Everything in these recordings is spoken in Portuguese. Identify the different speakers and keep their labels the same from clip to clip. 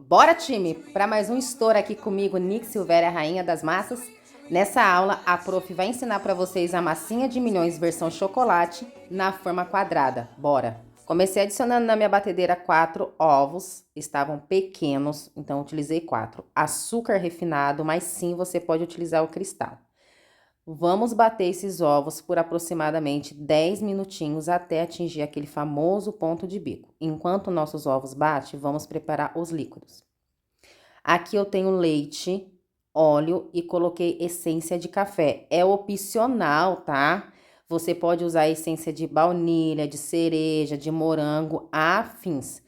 Speaker 1: Bora, time, para mais um estouro aqui comigo, Nick Silvéria, rainha das massas. Nessa aula, a prof vai ensinar para vocês a massinha de milhões versão chocolate na forma quadrada. Bora! Comecei adicionando na minha batedeira 4 ovos, estavam pequenos, então utilizei 4. Açúcar refinado, mas sim, você pode utilizar o cristal. Vamos bater esses ovos por aproximadamente 10 minutinhos até atingir aquele famoso ponto de bico. Enquanto nossos ovos batem, vamos preparar os líquidos. Aqui eu tenho leite, óleo e coloquei essência de café. É opcional, tá? Você pode usar essência de baunilha, de cereja, de morango, afins.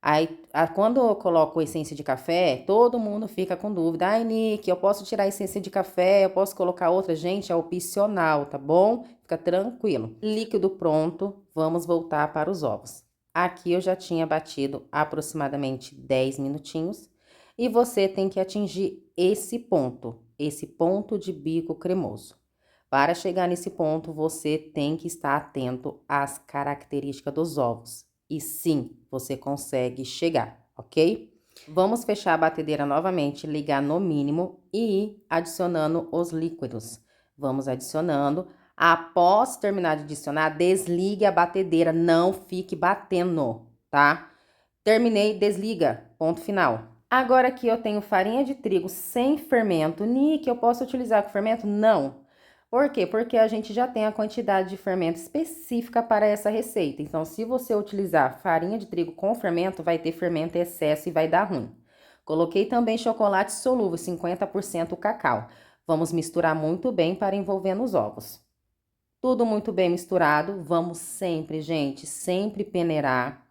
Speaker 1: Aí, quando eu coloco essência de café, todo mundo fica com dúvida. Ai, Nick, eu posso tirar a essência de café, eu posso colocar outra? Gente, é opcional, tá bom? Fica tranquilo. Líquido pronto, vamos voltar para os ovos. Aqui eu já tinha batido aproximadamente 10 minutinhos. E você tem que atingir esse ponto de bico cremoso. Para chegar nesse ponto, você tem que estar atento às características dos ovos. E sim, você consegue chegar, ok? Vamos fechar a batedeira novamente, ligar no mínimo e ir adicionando os líquidos. Vamos adicionando. Após terminar de adicionar, desligue a batedeira, não fique batendo, tá? Terminei, desliga, ponto final. Agora aqui eu tenho farinha de trigo sem fermento. Nick, eu posso utilizar com fermento? Não. Por quê? Porque a gente já tem a quantidade de fermento específica para essa receita. Então, se você utilizar farinha de trigo com fermento, vai ter fermento em excesso e vai dar ruim. Coloquei também chocolate solúvel, 50% cacau. Vamos misturar muito bem para envolver nos ovos. Tudo muito bem misturado. Vamos sempre, gente, sempre peneirar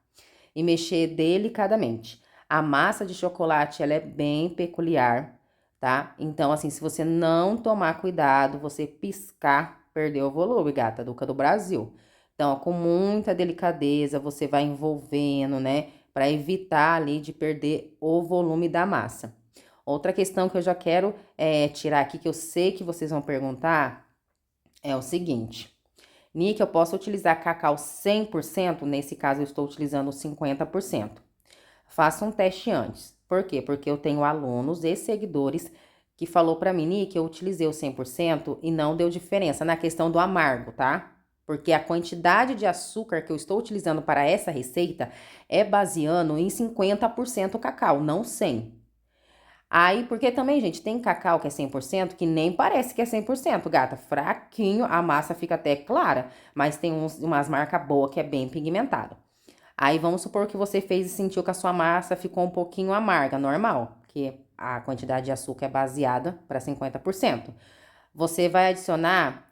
Speaker 1: e mexer delicadamente. A massa de chocolate, ela é bem peculiar, tá? Então, assim, se você não tomar cuidado, você piscar, perdeu o volume, gata, Duca do Brasil. Então, com muita delicadeza, você vai envolvendo, né? Para evitar ali de perder o volume da massa. Outra questão que eu já quero tirar aqui, que eu sei que vocês vão perguntar, é o seguinte. Nick, eu posso utilizar cacau 100%? Nesse caso, eu estou utilizando 50%. Faça um teste antes. Por quê? Porque eu tenho alunos e seguidores que falou para mim, Nick, eu utilizei o 100% e não deu diferença na questão do amargo, tá? Porque a quantidade de açúcar que eu estou utilizando para essa receita é baseando em 50% cacau, não 100%. Aí, porque também, gente, tem cacau que é 100% que nem parece que é 100%, gata. Fraquinho, a massa fica até clara, mas tem umas marcas boas que é bem pigmentado. Aí, vamos supor que você fez e sentiu que a sua massa ficou um pouquinho amarga, normal, porque a quantidade de açúcar é baseada para 50%. Você vai adicionar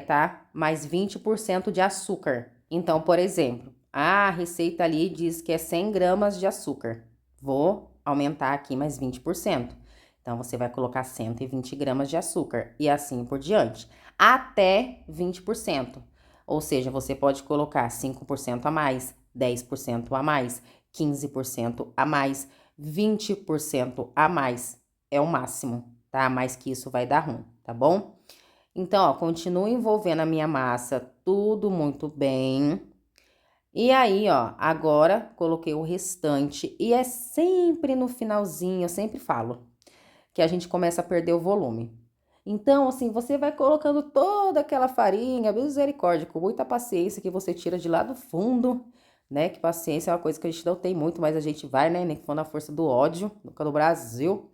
Speaker 1: tá? Mais 20% de açúcar. Então, por exemplo, a receita ali diz que é 100 gramas de açúcar. Vou aumentar aqui mais 20%. Então, você vai colocar 120 gramas de açúcar e assim por diante, até 20%. Ou seja, você pode colocar 5% a mais, 10% a mais, 15% a mais, 20% a mais. É o máximo, tá? Mais que isso vai dar ruim, tá bom? Então, ó, continuo envolvendo a minha massa, tudo muito bem. E aí, ó, agora coloquei o restante e é sempre no finalzinho, eu sempre falo, que a gente começa a perder o volume. Então, assim, você vai colocando toda aquela farinha, misericórdia, com muita paciência que você tira de lá do fundo, né? Que paciência é uma coisa que a gente não tem muito, mas a gente vai, né? Nem que for na força do ódio, no Brasil.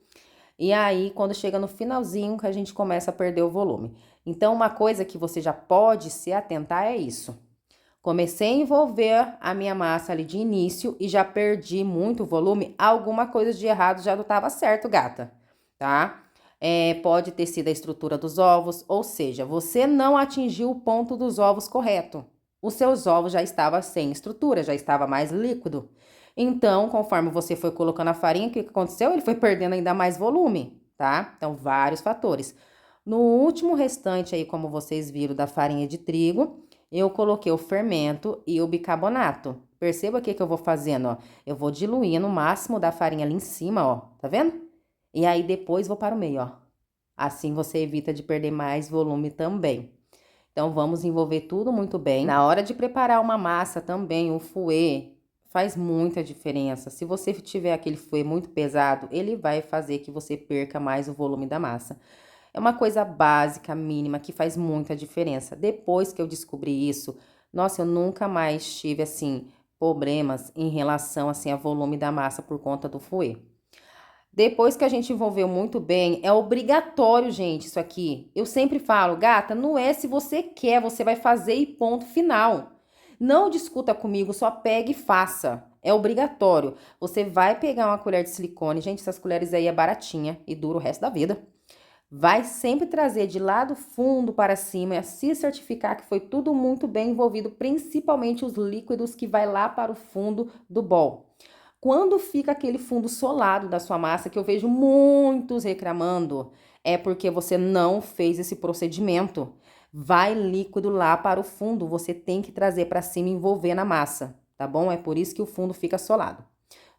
Speaker 1: E aí, quando chega no finalzinho, que a gente começa a perder o volume. Então, uma coisa que você já pode se atentar é isso. Comecei a envolver a minha massa ali de início e já perdi muito volume. Alguma coisa de errado já não estava certo, gata, tá? Pode ter sido a estrutura dos ovos, ou seja, você não atingiu o ponto dos ovos correto. Os seus ovos já estavam sem estrutura, já estava mais líquido. Então, conforme você foi colocando a farinha, o que aconteceu? Ele foi perdendo ainda mais volume, tá? Então, vários fatores. No último restante aí, como vocês viram, da farinha de trigo, eu coloquei o fermento e o bicarbonato. Perceba o que eu vou fazendo, ó. Eu vou diluindo o máximo da farinha ali em cima, ó. Tá vendo? E aí, depois vou para o meio, ó. Assim você evita de perder mais volume também. Então, vamos envolver tudo muito bem. Na hora de preparar uma massa também, o fouet, Faz muita diferença. Se você tiver aquele fouet muito pesado, ele vai fazer que você perca mais o volume da massa. É uma coisa básica, mínima, que faz muita diferença. Depois que eu descobri isso, nossa, eu nunca mais tive, assim, problemas em relação, assim, a volume da massa por conta do fouet. Depois que a gente envolveu muito bem, é obrigatório, gente, isso aqui. Eu sempre falo, gata, não é se você quer, você vai fazer e ponto final. Não discuta comigo, só pegue e faça. É obrigatório. Você vai pegar uma colher de silicone, gente, essas colheres aí é baratinha e dura o resto da vida. Vai sempre trazer de lá do fundo para cima e se certificar que foi tudo muito bem envolvido, principalmente os líquidos que vai lá para o fundo do bol. Quando fica aquele fundo solado da sua massa, que eu vejo muitos reclamando, é porque você não fez esse procedimento. Vai líquido lá para o fundo, você tem que trazer para cima e envolver na massa, tá bom? É por isso que o fundo fica solado.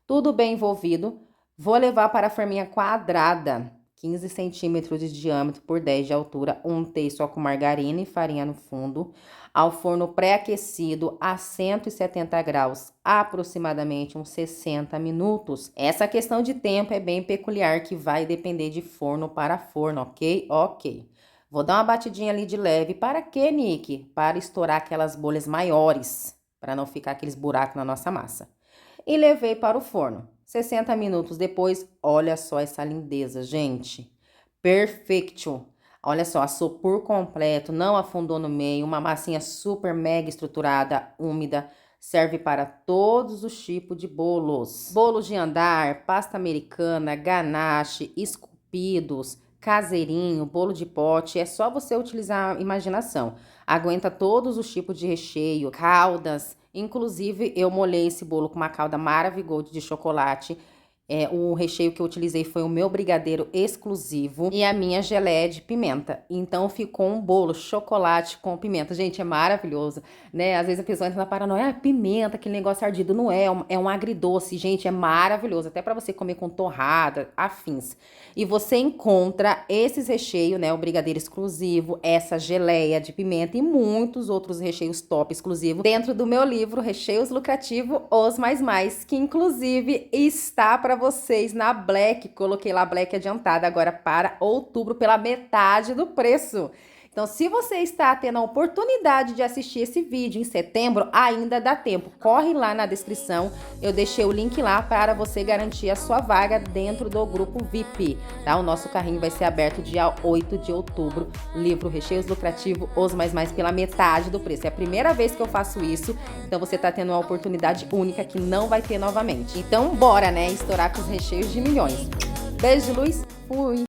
Speaker 1: Tudo bem envolvido, vou levar para a forminha quadrada, 15 centímetros de diâmetro por 10 de altura, untei só com margarina e farinha no fundo, ao forno pré-aquecido a 170 graus, aproximadamente uns 60 minutos. Essa questão de tempo é bem peculiar, que vai depender de forno para forno, ok? Ok. Vou dar uma batidinha ali de leve. Para quê, Nick? Para estourar aquelas bolhas maiores, para não ficar aqueles buracos na nossa massa. E levei para o forno. 60 minutos depois, olha só essa lindeza, gente. Perfeito. Olha só, assou por completo, não afundou no meio, uma massinha super mega estruturada, úmida. Serve para todos os tipos de bolos. Bolos de andar, pasta americana, ganache, esculpidos, caseirinho, bolo de pote. É só você utilizar a imaginação. Aguenta todos os tipos de recheio, caldas. Inclusive, eu molhei esse bolo com uma calda Maravigold de chocolate. O recheio que eu utilizei foi o meu brigadeiro exclusivo e a minha geleia de pimenta. Então, ficou um bolo chocolate com pimenta. Gente, é maravilhoso, né? Às vezes a pessoa entra na paranoia, pimenta, aquele negócio ardido. Não é, é um agridoce, gente, é maravilhoso. Até para você comer com torrada, afins. E você encontra esses recheios, né? O brigadeiro exclusivo, essa geleia de pimenta e muitos outros recheios top exclusivos dentro do meu livro Recheios Lucrativos, Os Mais, que inclusive está para vocês na Black. Coloquei lá Black adiantada agora para outubro pela metade do preço. Então, se você está tendo a oportunidade de assistir esse vídeo em setembro, ainda dá tempo. Corre lá na descrição, eu deixei o link lá para você garantir a sua vaga dentro do grupo VIP, tá? O nosso carrinho vai ser aberto dia 8 de outubro. Livro Recheios Lucrativos, Os Mais pela metade do preço. É a primeira vez que eu faço isso, então você tá tendo uma oportunidade única que não vai ter novamente. Então, bora, né? Estourar com os recheios de milhões. Beijo de luz, fui!